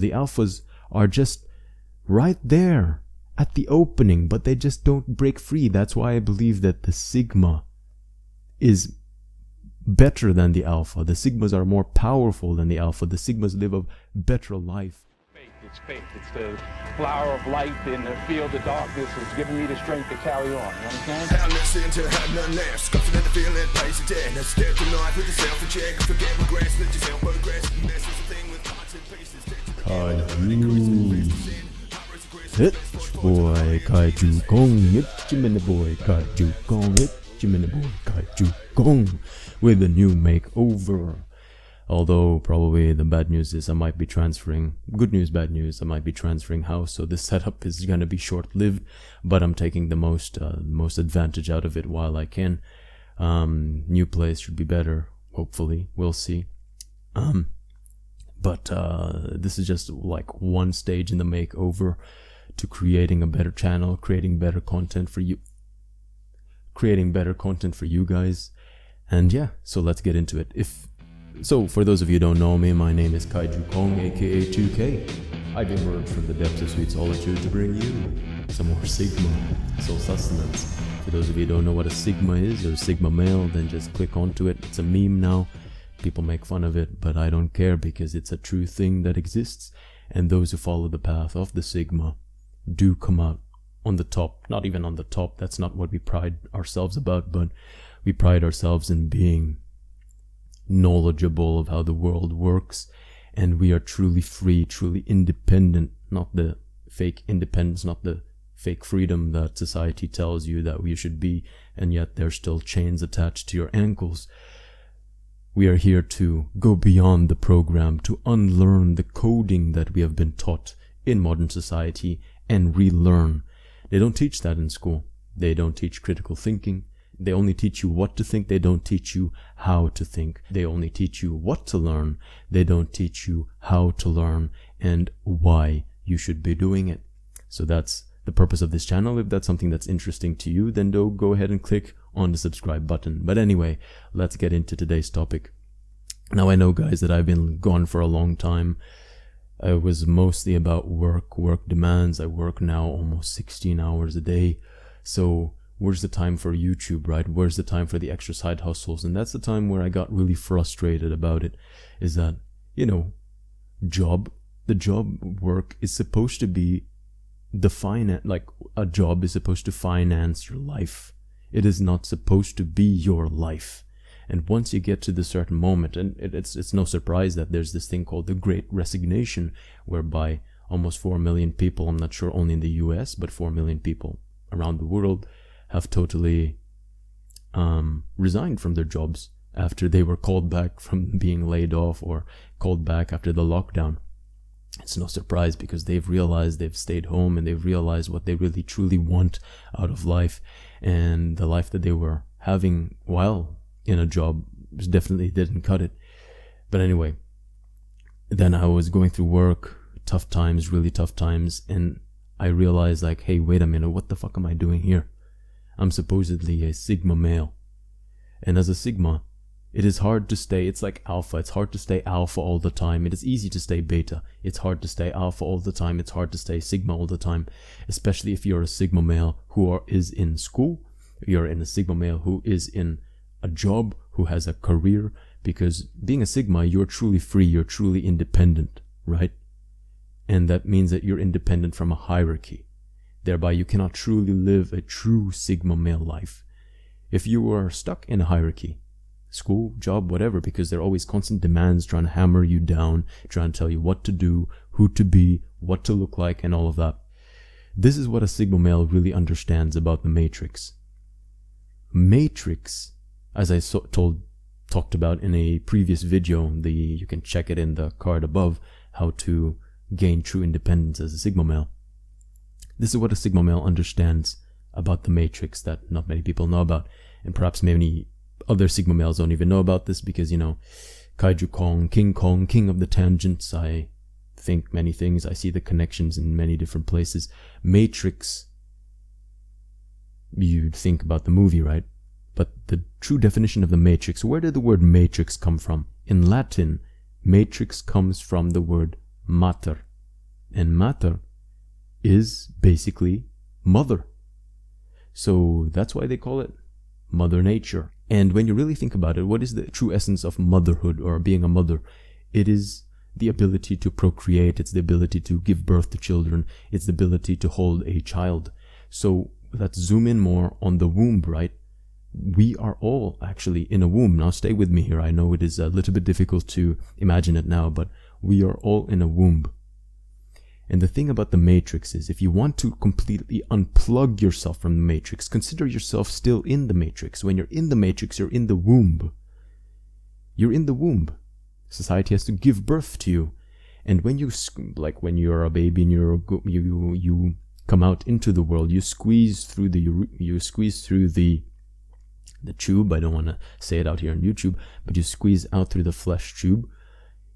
The alphas are just right there at the opening, but they just don't break free. That's why I believe that the sigma is better than the alpha. The sigmas are more powerful than the alpha. The sigmas live a better life. It's faith. It's the flower of light in the field of darkness. It's giving me the strength to carry on. You understand? I'm listening to have none left. Scuffing at the feeling, place it dead. I step to knife with yourself and check. Forget regrets, let yourself progress. Mess is the thing with parts and pieces. It's boy Kaiju Kong, it's Jiminy boy Kaiju Kong, it's Jiminy boy Kaiju Kong with a new makeover. Although probably the bad news is I might be transferring, good news, bad news, I might be transferring house, so this setup is gonna be short-lived, but I'm taking the most advantage out of it while I can. New place should be better, hopefully, we'll see. But this is just like one stage in the makeover to creating a better channel, creating better content for you guys. And yeah, so let's get into it. So for those of you who don't know me, my name is Kaiju Kong, aka 2K. I've emerged from the depths of sweet solitude to bring you some more Sigma, soul sustenance. For those of you who don't know what a Sigma is, or Sigma male, then just click onto it. It's a meme now. People make fun of it, but I don't care because it's a true thing that exists. And those who follow the path of the Sigma do come out on the top. Not even on the top, that's not what we pride ourselves about, but we pride ourselves in being knowledgeable of how the world works, and we are truly free, truly independent, not the fake independence, not the fake freedom that society tells you that we should be, and yet there's still chains attached to your ankles. We are here to go beyond the program, to unlearn the coding that we have been taught in modern society and relearn. They don't teach that in school. They don't teach critical thinking. They only teach you what to think. They don't teach you how to think. They only teach you what to learn. They don't teach you how to learn and why you should be doing it. So that's the purpose of this channel. If that's something that's interesting to you, then go ahead and click on the subscribe button. But anyway, let's get into today's topic. Now I know, guys, that I've been gone for a long time. It was mostly about work demands. I work now almost 16 hours a day. So where's the time for YouTube, right? Where's the time for the extra side hustles? And that's the time where I got really frustrated about it, is that, the job work is supposed to be a job is supposed to finance your life. It is not supposed to be your life. And once you get to the certain moment, and it's no surprise that there's this thing called the Great Resignation, whereby almost 4 million people, I'm not sure only in the US, but 4 million people around the world have totally resigned from their jobs after they were called back from being laid off, or called back after the lockdown. It's no surprise because they've realized they've stayed home, and they've realized what they really truly want out of life. And the life that they were having while in a job definitely didn't cut it. But anyway, then I was going through work, tough times, really tough times, and I realized, like, hey, wait a minute, what the fuck am I doing here? I'm supposedly a Sigma male. And as a Sigma, it is hard to stay, it's like alpha, it's hard to stay alpha all the time. It is easy to stay beta. It's hard to stay alpha all the time. It's hard to stay Sigma all the time, especially if you're a Sigma male who is in school. You're in a Sigma male who is in a job, who has a career, because being a Sigma, you're truly free, you're truly independent, right? And that means that you're independent from a hierarchy. Thereby, you cannot truly live a true Sigma male life if you are stuck in a hierarchy. School, job, whatever, because there are always constant demands trying to hammer you down, trying to tell you what to do, who to be, what to look like, and all of that. This is what a Sigma male really understands about the Matrix. Matrix, as I talked about in a previous video, you can check it in the card above, how to gain true independence as a Sigma male. This is what a Sigma male understands about the Matrix that not many people know about, and perhaps many other Sigma males don't even know about this because, Kaiju Kong, King of the tangents. I think many things. I see the connections in many different places. Matrix, you'd think about the movie, right? But the true definition of the Matrix, where did the word matrix come from? In Latin, matrix comes from the word mater, And mater is basically mother. So that's why they call it Mother Nature. And when you really think about it, what is the true essence of motherhood or being a mother? It is the ability to procreate. It's the ability to give birth to children. It's the ability to hold a child. So let's zoom in more on the womb, right? We are all actually in a womb. Now stay with me here. I know it is a little bit difficult to imagine it now, but we are all in a womb. And the thing about the matrix is, if you want to completely unplug yourself from the matrix, consider yourself still in the matrix. When you're in the matrix, you're in the womb. You're in the womb. Society has to give birth to you. And when you, like when you're a baby and you come out into the world, you squeeze through the tube. I don't want to say it out here on YouTube, but you squeeze out through the flesh tube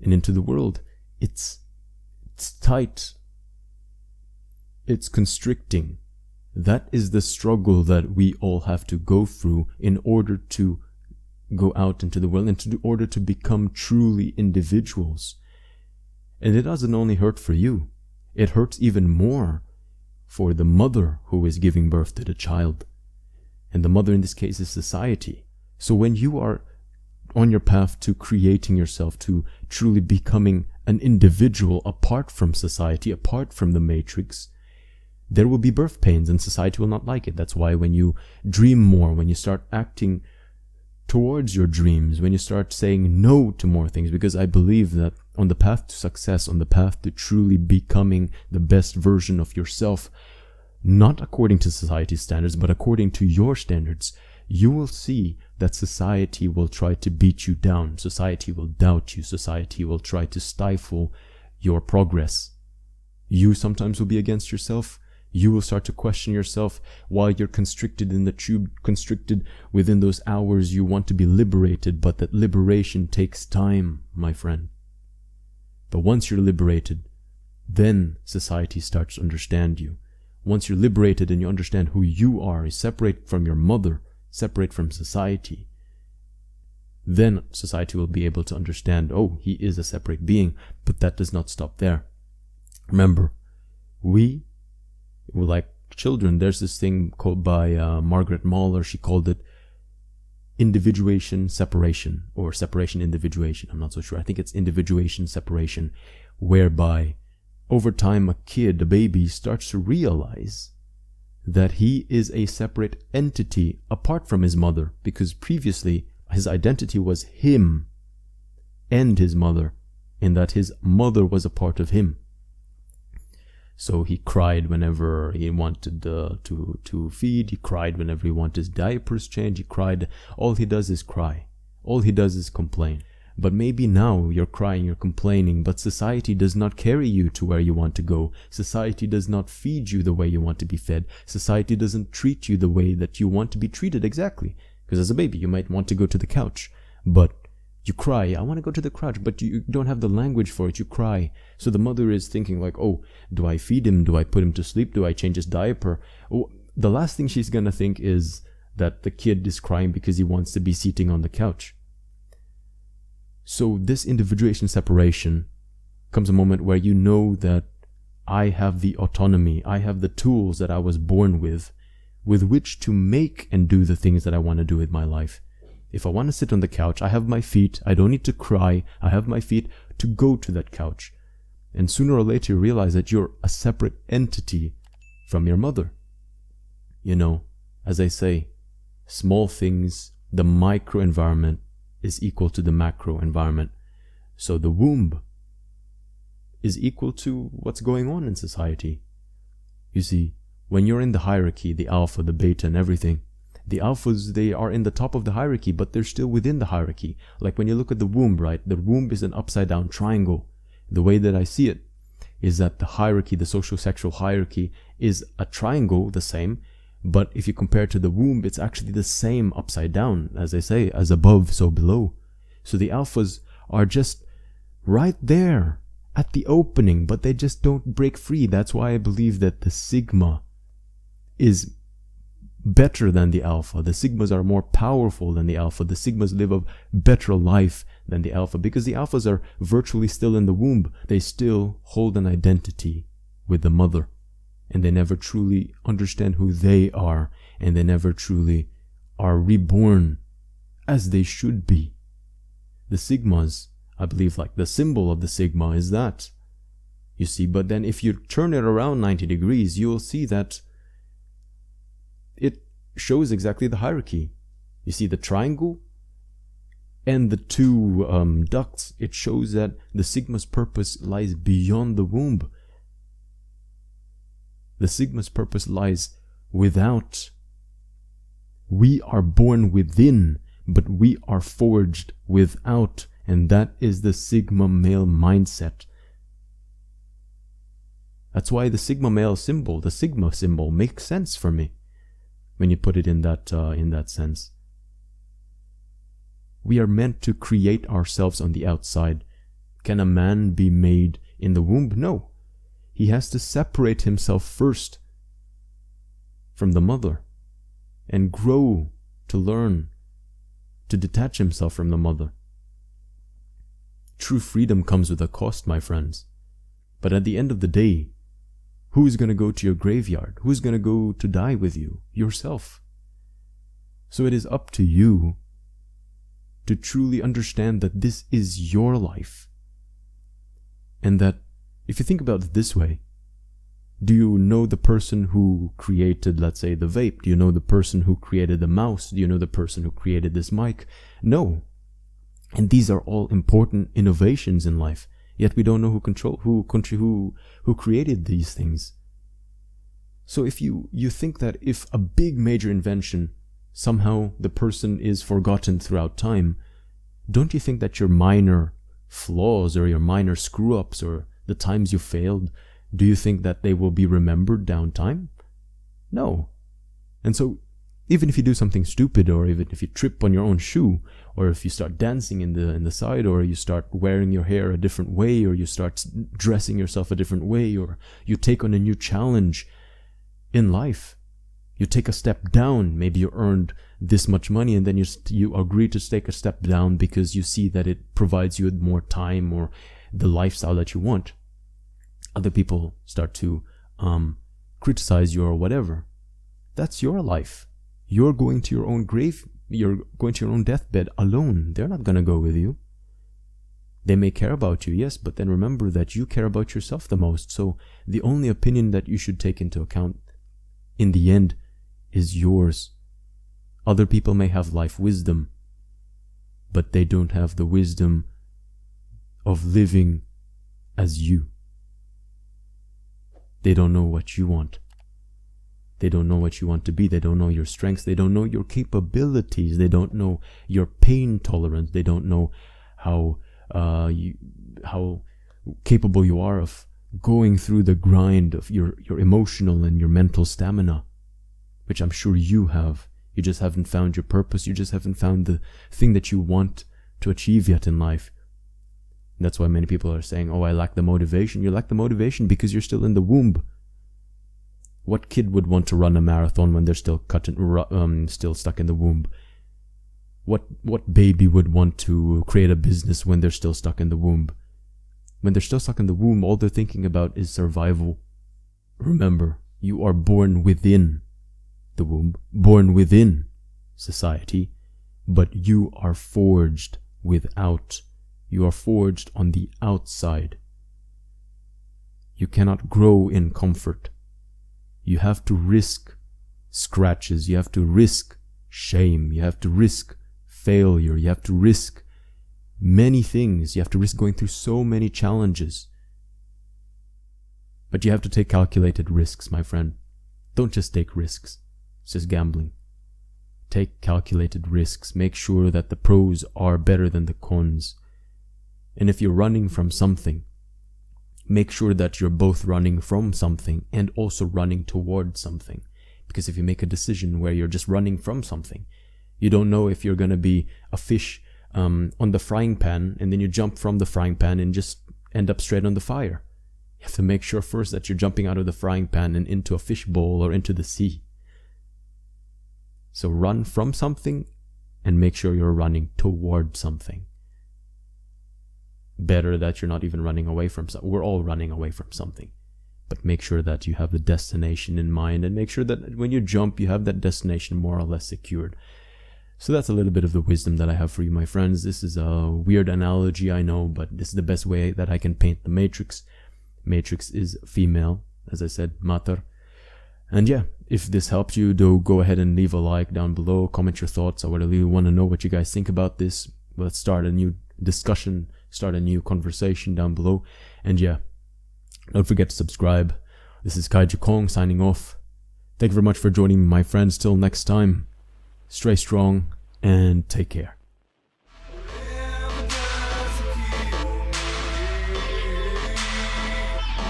and into the world. It's tight. It's constricting. That is the struggle that we all have to go through in order to go out into the world and in order to become truly individuals. And it doesn't only hurt for you. It hurts even more for the mother who is giving birth to the child. And the mother in this case is society. So when you are on your path to creating yourself, to truly becoming an individual apart from society, apart from the matrix, there will be birth pains and society will not like it. That's why when you dream more, when you start acting towards your dreams, when you start saying no to more things, because I believe that on the path to success, on the path to truly becoming the best version of yourself, not according to society's standards, but according to your standards, you will see that society will try to beat you down. Society will doubt you. Society will try to stifle your progress. You sometimes will be against yourself. You will start to question yourself while you're constricted in the tube, constricted within those hours. You want to be liberated, but that liberation takes time, my friend. But once you're liberated, then society starts to understand you. Once you're liberated and you understand who you are, separate from your mother, separate from society, then society will be able to understand, oh, he is a separate being. But that does not stop there. Remember, we, like children, there's this thing called by Margaret Mahler. She called it individuation separation, or separation-individuation. I'm not so sure. I think it's individuation separation, whereby over time a kid, a baby, starts to realize that he is a separate entity apart from his mother, because previously his identity was him and his mother, and that his mother was a part of him. So he cried whenever he wanted to feed. He cried whenever he wanted his diapers changed. He cried. All he does is cry. All he does is complain. But maybe now you're crying, you're complaining, but society does not carry you to where you want to go. Society does not feed you the way you want to be fed. Society doesn't treat you the way that you want to be treated exactly. Because as a baby, you might want to go to the couch, but you cry, I want to go to the couch, but you don't have the language for it, you cry. So the mother is thinking like, oh, do I feed him? Do I put him to sleep? Do I change his diaper? Oh, the last thing she's gonna think is that the kid is crying because he wants to be sitting on the couch. So this individuation separation comes a moment where you know that I have the autonomy, I have the tools that I was born with which to make and do the things that I want to do with my life. If I want to sit on the couch, I have my feet. I don't need to cry. I have my feet to go to that couch. And sooner or later you realize that you're a separate entity from your mother. You know, as I say, small things, the micro environment is equal to the macro environment. So the womb is equal to what's going on in society. You see, when you're in the hierarchy, the alpha, the beta and everything, the alphas, they are in the top of the hierarchy, but they're still within the hierarchy. Like when you look at the womb, right? The womb is an upside down triangle. The way that I see it is that the hierarchy, the social-sexual hierarchy, is a triangle, the same. But if you compare it to the womb, it's actually the same upside down. As I say, as above, so below. So the alphas are just right there at the opening, but they just don't break free. That's why I believe that the sigma is better than the alpha. The sigmas are more powerful than the alpha. The sigmas live a better life than the alpha, because the alphas are virtually still in the womb. They still hold an identity with the mother, and they never truly understand who they are, and they never truly are reborn as they should be. The sigmas, I believe, like the symbol of the sigma is that, you see. But then if you turn it around 90 degrees, you'll see that it shows exactly the hierarchy. You see the triangle and the two ducts. It shows that the sigma's purpose lies beyond the womb. The sigma's purpose lies without. We are born within, but we are forged without. And that is the sigma male mindset. That's why the sigma male symbol, the sigma symbol, makes sense for me when you put it in that sense. We are meant to create ourselves on the outside. Can a man be made in the womb? No. He has to separate himself first from the mother and grow to learn to detach himself from the mother. True freedom comes with a cost, my friends. But at the end of the day, who is going to go to your graveyard? Who is going to go to die with you? Yourself. So it is up to you to truly understand that this is your life. And that, if you think about it this way, do you know the person who created, let's say, the vape? Do you know the person who created the mouse? Do you know the person who created this mic? No. And these are all important innovations in life. Yet we don't know who created these things. So if you think that if a big major invention, somehow the person is forgotten throughout time, don't you think that your minor flaws or your minor screw-ups or the times you failed, do you think that they will be remembered down time? No. And so even if you do something stupid, or even if you trip on your own shoe, or if you start dancing in the side, or you start wearing your hair a different way, or you start dressing yourself a different way, or you take on a new challenge in life, you take a step down. Maybe you earned this much money, and then you agree to take a step down because you see that it provides you with more time or the lifestyle that you want. Other people start to criticize you or whatever. That's your life. You're going to your own grave. You're going to your own deathbed alone. They're not going to go with you. They may care about you, yes, but then remember that you care about yourself the most. So the only opinion that you should take into account in the end is yours. Other people may have life wisdom, but they don't have the wisdom of living as you. They don't know what you want. They don't know what you want to be. They don't know your strengths. They don't know your capabilities. They don't know your pain tolerance. They don't know how capable you are of going through the grind of your emotional and your mental stamina, which I'm sure you have. You just haven't found your purpose. You just haven't found the thing that you want to achieve yet in life. And that's why many people are saying, oh, I lack the motivation. You lack the motivation because you're still in the womb. What kid would want to run a marathon when they're still still stuck in the womb? What baby would want to create a business when they're still stuck in the womb? When they're still stuck in the womb, all they're thinking about is survival. Remember, you are born within the womb, born within society, but you are forged without. You are forged on the outside. You cannot grow in comfort. You have to risk scratches. You have to risk shame. You have to risk failure. You have to risk many things. You have to risk going through so many challenges. But you have to take calculated risks, my friend. Don't just take risks. It's just gambling. Take calculated risks. Make sure that the pros are better than the cons. And if you're running from something, make sure that you're both running from something and also running towards something. Because if you make a decision where you're just running from something, you don't know if you're going to be a fish on the frying pan, and then you jump from the frying pan and just end up straight on the fire. You have to make sure first that you're jumping out of the frying pan and into a fish bowl or into the sea. So run from something and make sure you're running toward something. Better that you're not even running away from something. We're all running away from something. But make sure that you have the destination in mind, and make sure that when you jump, you have that destination more or less secured. So that's a little bit of the wisdom that I have for you, my friends. This is a weird analogy, I know, but this is the best way that I can paint the matrix. Matrix is female, as I said, mater. And yeah, if this helps you, do go ahead and leave a like down below, comment your thoughts. I would really want to know what you guys think about this. Let's start a new discussion, start a new conversation down below. And yeah, don't forget to subscribe. This is Kaiju Kong signing off. Thank you very much for joining me, my friends. Till next time, stay strong and take care.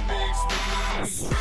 Makes me